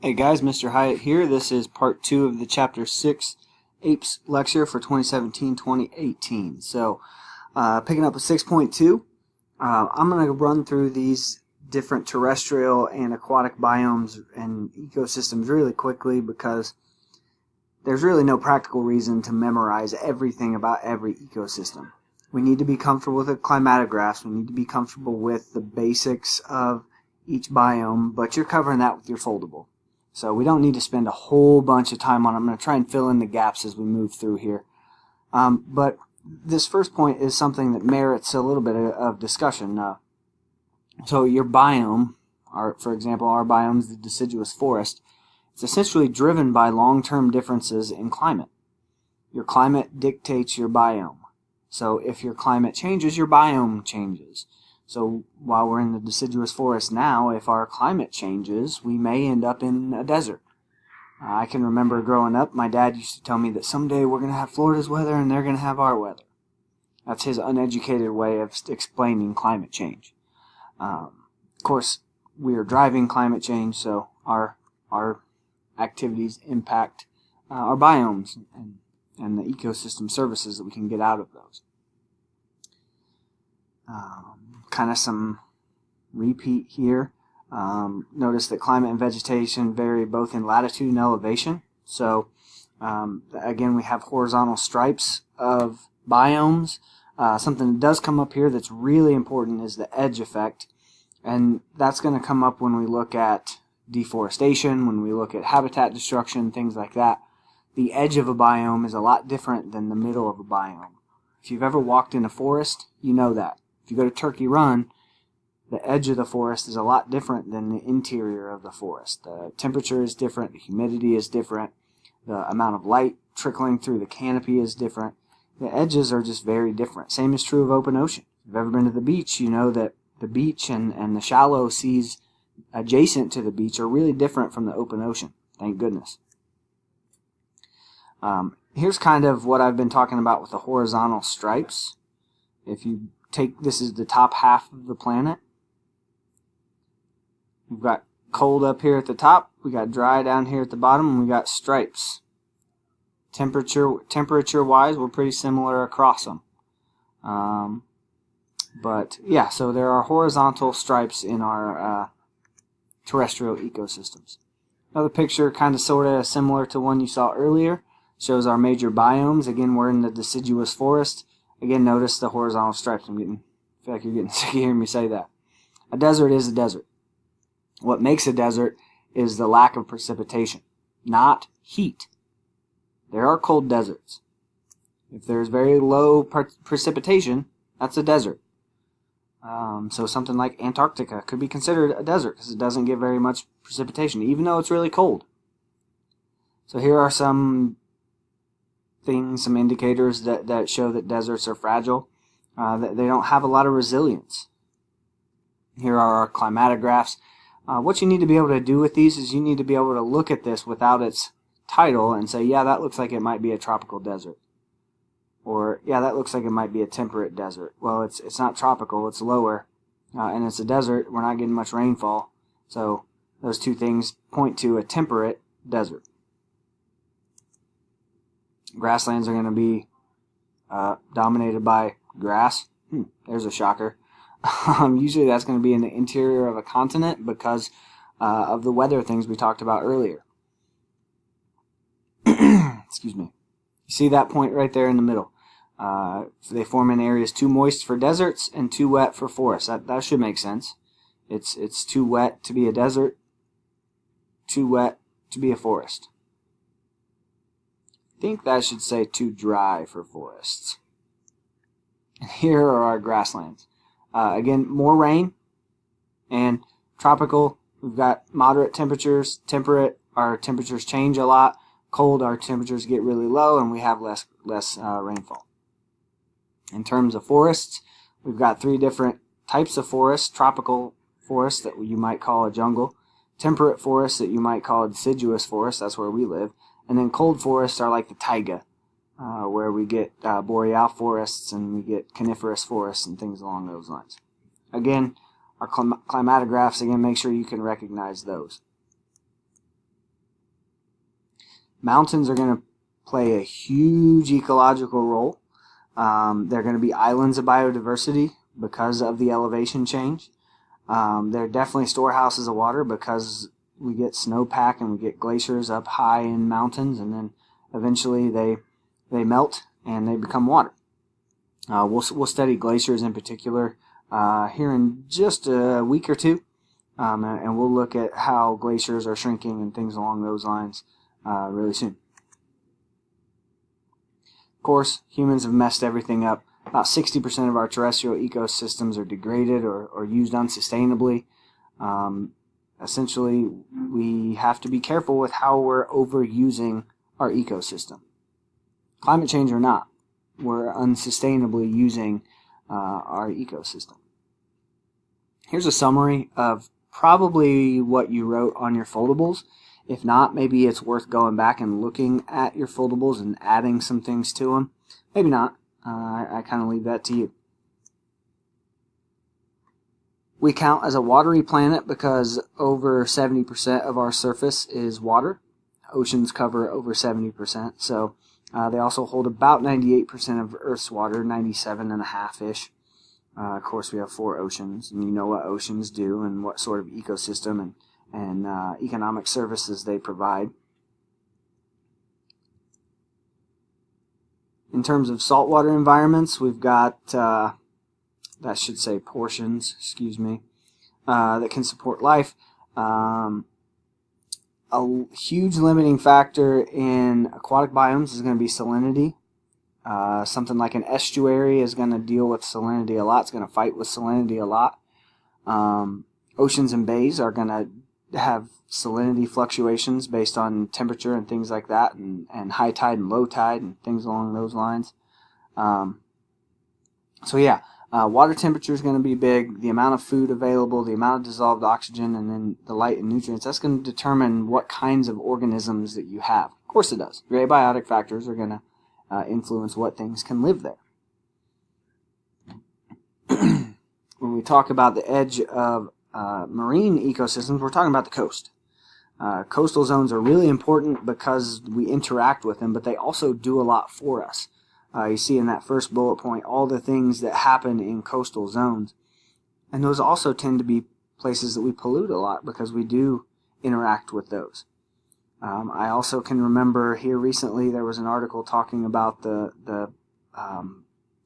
Hey guys, Mr. Hyatt here. This is part 2 of the Chapter 6 APES lecture for 2017-2018. So, picking up with 6.2, I'm going to run through these different terrestrial and aquatic biomes and ecosystems really quickly because there's really no practical reason to memorize everything about every ecosystem. We need to be comfortable with the climatographs. We need to be comfortable with the basics of each biome, but you're covering that with your foldable. So we don't need to spend a whole bunch of time on it. I'm going to try and fill in the gaps as we move through here. But this first point is something that merits a little bit of discussion. So your biome, for example, our biome is the deciduous forest. It's essentially driven by long-term differences in climate. Your climate dictates your biome. So if your climate changes, your biome changes. So while we're in the deciduous forest now, if our climate changes, we may end up in a desert. I can remember growing up, my dad used to tell me that someday we're going to have Florida's weather and they're going to have our weather. That's his uneducated way of explaining climate change. Of course, we are driving climate change, so our activities impact our biomes and the ecosystem services that we can get out of those. Kind of some repeat here. Notice that climate and vegetation vary both in latitude and elevation. So again, we have horizontal stripes of biomes. Something that does come up here that's really important is the edge effect, and that's going to come up when we look at deforestation, when we look at habitat destruction, things like that. The edge of a biome is a lot different than the middle of a biome. If you've ever walked in a forest, you know that. If you go to Turkey Run, the edge of the forest is a lot different than the interior of the forest. The temperature is different, the humidity is different, the amount of light trickling through the canopy is different. The edges are just very different. Same is true of open ocean. If you've ever been to the beach, you know that the beach and the shallow seas adjacent to the beach are really different from the open ocean. Thank goodness. Here's kind of what I've been talking about with the horizontal stripes. If you this is the top half of the planet. We've got cold up here at the top, we got dry down here at the bottom, and we got stripes. Temperature-wise, we're pretty similar across them. But yeah, so there are horizontal stripes in our terrestrial ecosystems. Another picture, kind of sort of similar to one you saw earlier, shows our major biomes. Again, we're in the deciduous forest. Again, notice the horizontal stripes. I feel like you're getting sick of hearing me say that. A desert is a desert. What makes a desert is the lack of precipitation, not heat. There are cold deserts. If there's very low precipitation, that's a desert. So something like Antarctica could be considered a desert because it doesn't get very much precipitation, even though it's really cold. So here are some things, some indicators that show that deserts are fragile, that they don't have a lot of resilience. Here are our climatographs. What you need to be able to do with these is you need to be able to look at this without its title and say, yeah, that looks like it might be a tropical desert. Or, yeah, that looks like it might be a temperate desert. Well, it's not tropical, it's lower, and it's a desert. We're not getting much rainfall. So those two things point to a temperate desert. Grasslands are going to be dominated by grass. There's a shocker. Usually that's going to be in the interior of a continent because of the weather things we talked about earlier. Excuse me. You see that point right there in the middle. They form in areas too moist for deserts and too wet for forests. That should make sense. It's too wet to be a desert, too wet to be a forest. I think that should say too dry for forests. And here are our grasslands. Again, more rain, and tropical, we've got moderate temperatures. Temperate, our temperatures change a lot. Cold, our temperatures get really low, and we have less rainfall. In terms of forests, we've got 3 different types of forests. Tropical forests that you might call a jungle. Temperate forests that you might call a deciduous forest. That's where we live. And then cold forests are like the taiga, where we get boreal forests and we get coniferous forests and things along those lines. Again, our climatographs, again, make sure you can recognize those. Mountains are going to play a huge ecological role. They're going to be islands of biodiversity because of the elevation change. They're definitely storehouses of water because we get snowpack and we get glaciers up high in mountains, and then eventually they melt and they become water. We'll study glaciers in particular here in just a week or two, and we'll look at how glaciers are shrinking and things along those lines really soon. Of course, humans have messed everything up. About 60% of our terrestrial ecosystems are degraded or used unsustainably. Essentially, we have to be careful with how we're overusing our ecosystem. Climate change or not, we're unsustainably using our ecosystem. Here's a summary of probably what you wrote on your foldables. If not, maybe it's worth going back and looking at your foldables and adding some things to them. Maybe not. I kind of leave that to you. We count as a watery planet because over 70% of our surface is water. Oceans cover over 70%. So they also hold about 98% of Earth's water, 97.5-ish. Of course, we have 4 oceans, and you know what oceans do and what sort of ecosystem and economic services they provide. In terms of saltwater environments, we've got, that should say portions, that can support life. A huge limiting factor in aquatic biomes is going to be salinity. Something like an estuary is going to deal with salinity a lot. It's going to fight with salinity a lot. Oceans and bays are going to have salinity fluctuations based on temperature and things like that, and high tide and low tide and things along those lines. Water temperature is going to be big. The amount of food available, the amount of dissolved oxygen, and then the light and nutrients, that's going to determine what kinds of organisms that you have. Of course it does. Your abiotic factors are going to influence what things can live there. When we talk about the edge of marine ecosystems, we're talking about the coast. Coastal zones are really important because we interact with them, but they also do a lot for us. You see in that first bullet point all the things that happen in coastal zones. And those also tend to be places that we pollute a lot because we do interact with those. I also can remember here recently there was an article talking about the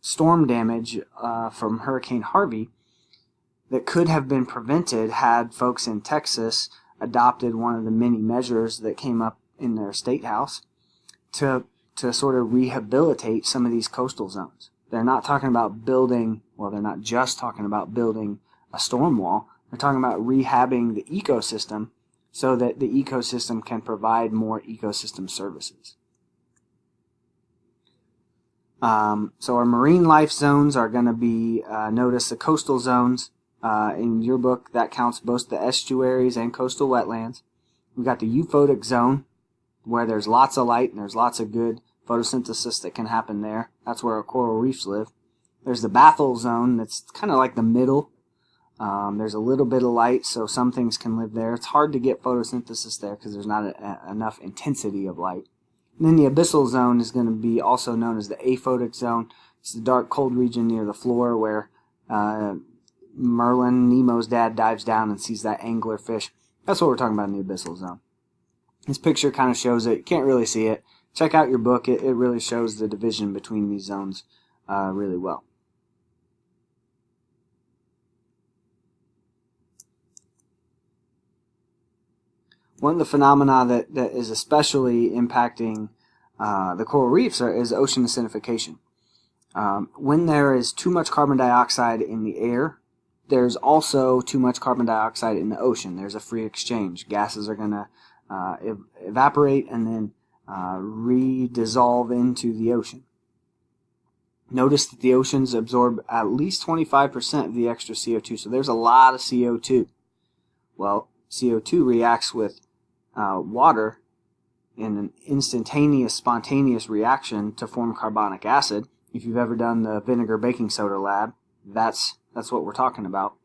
storm damage from Hurricane Harvey that could have been prevented had folks in Texas adopted one of the many measures that came up in their state house to sort of rehabilitate some of these coastal zones. They're not talking about building, well, they're not just talking about building a storm wall. They're talking about rehabbing the ecosystem so that the ecosystem can provide more ecosystem services. So our marine life zones are going to be, notice the coastal zones. In your book, that counts both the estuaries and coastal wetlands. We've got the euphotic zone, where there's lots of light and there's lots of good photosynthesis that can happen there. That's where our coral reefs live. There's the bathyl zone, that's kind of like the middle. There's a little bit of light, so some things can live there. It's hard to get photosynthesis there because there's not enough intensity of light. And then the abyssal zone is going to be also known as the aphotic zone. It's the dark, cold region near the floor where Merlin, Nemo's dad, dives down and sees that angler fish. That's what we're talking about in the abyssal zone. This picture kind of shows it. You can't really see it. Check out your book. It really shows the division between these zones really well. One of the phenomena that is especially impacting the coral reefs is ocean acidification. When there is too much carbon dioxide in the air, there's also too much carbon dioxide in the ocean. There's a free exchange. Gases are going to evaporate and then re-dissolve into the ocean. Notice that the oceans absorb at least 25% of the extra CO2, so there's a lot of CO2. Well, CO2 reacts with water in an instantaneous, spontaneous reaction to form carbonic acid. If you've ever done the vinegar baking soda lab, that's what we're talking about.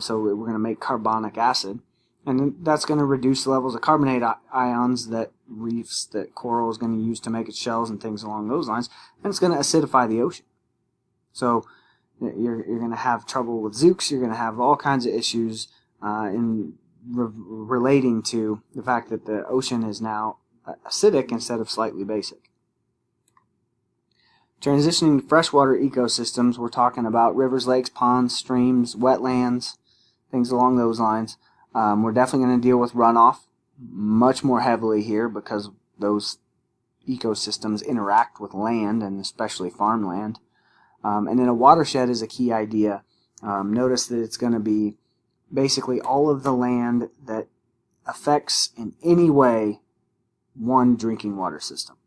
So we're going to make carbonic acid. And that's going to reduce the levels of carbonate ions that reefs, that coral is going to use to make its shells and things along those lines. And it's going to acidify the ocean. So you're going to have trouble with zooks. You're going to have all kinds of issues relating to the fact that the ocean is now acidic instead of slightly basic. Transitioning to freshwater ecosystems, we're talking about rivers, lakes, ponds, streams, wetlands, things along those lines. We're definitely going to deal with runoff much more heavily here because those ecosystems interact with land, and especially farmland. And then a watershed is a key idea. Notice that it's going to be basically all of the land that affects in any way one drinking water system.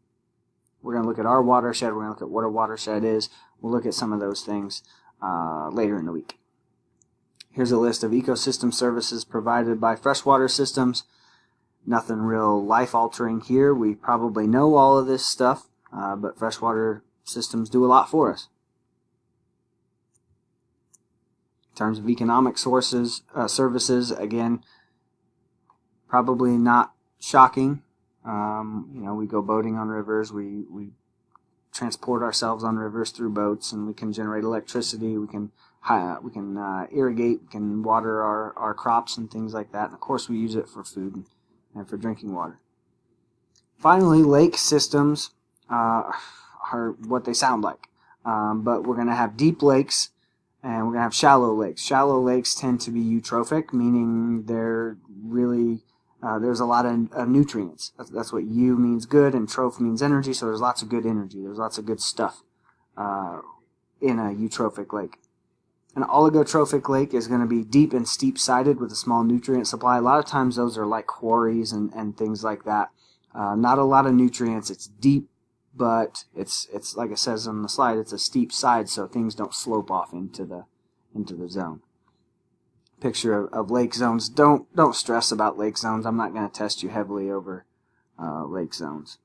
We're going to look at our watershed. We're going to look at what a watershed is. We'll look at some of those things later in the week. Here's a list of ecosystem services provided by freshwater systems. Nothing real life-altering here. We probably know all of this stuff, but freshwater systems do a lot for us. In terms of economic sources, services, again, probably not shocking. We go boating on rivers. We transport ourselves on rivers through boats, and we can generate electricity. We can irrigate. We can water our crops and things like that. And of course, we use it for food and for drinking water. Finally, lake systems are what they sound like, but we're going to have deep lakes. And we're going to have shallow lakes. Shallow lakes tend to be eutrophic, meaning they're really, there's a lot of nutrients. That's what eu means good, and troph means energy, so there's lots of good energy. There's lots of good stuff in a eutrophic lake. An oligotrophic lake is going to be deep and steep-sided with a small nutrient supply. A lot of times those are like quarries and things like that. Not a lot of nutrients. It's deep, but it's like it says on the slide, it's a steep side, so things don't slope off into the zone. Picture of lake zones. Don't stress about lake zones. I'm not going to test you heavily over lake zones.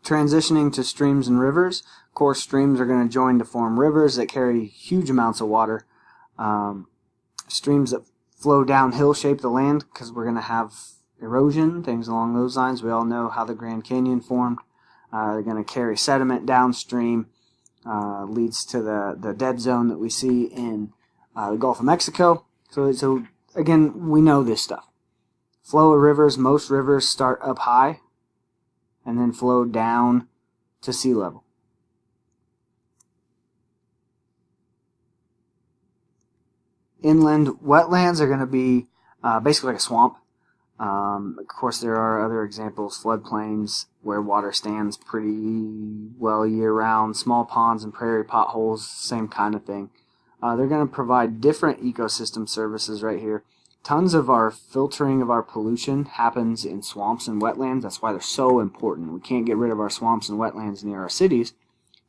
Transitioning to streams and rivers. Of course, streams are going to join to form rivers that carry huge amounts of water. Streams that flow downhill shape the land because we're going to have erosion, things along those lines. We all know how the Grand Canyon formed. They're going to carry sediment downstream, leads to the dead zone that we see in the Gulf of Mexico. So again, we know this stuff. Flow of rivers, most rivers start up high and then flow down to sea level. Inland wetlands are going to be basically like a swamp. Of course, there are other examples, floodplains where water stands pretty well year-round, small ponds and prairie potholes, same kind of thing. They're going to provide different ecosystem services right here. Tons of our filtering of our pollution happens in swamps and wetlands. That's why they're so important. We can't get rid of our swamps and wetlands near our cities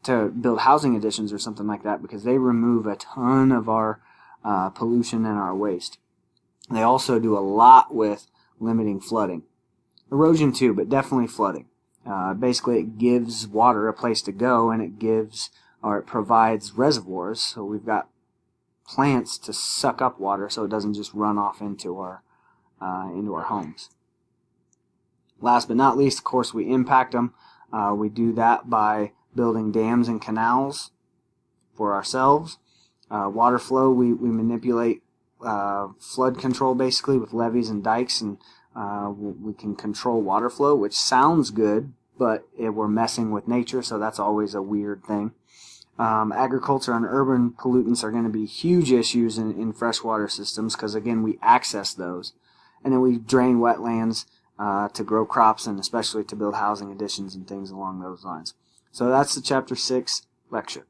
to build housing additions or something like that because they remove a ton of our pollution and our waste. They also do a lot with limiting flooding. Erosion too, but definitely flooding. Basically, it gives water a place to go, and it provides reservoirs. So we've got plants to suck up water, so it doesn't just run off into our homes. Last but not least, of course, we impact them. We do that by building dams and canals for ourselves. Water flow, we manipulate flood control basically with levees and dikes, and we can control water flow, which sounds good, but we're messing with nature, so that's always a weird thing. Agriculture and urban pollutants are going to be huge issues in freshwater systems because, again, we access those. And then we drain wetlands to grow crops and especially to build housing additions and things along those lines. So that's the Chapter 6 lecture.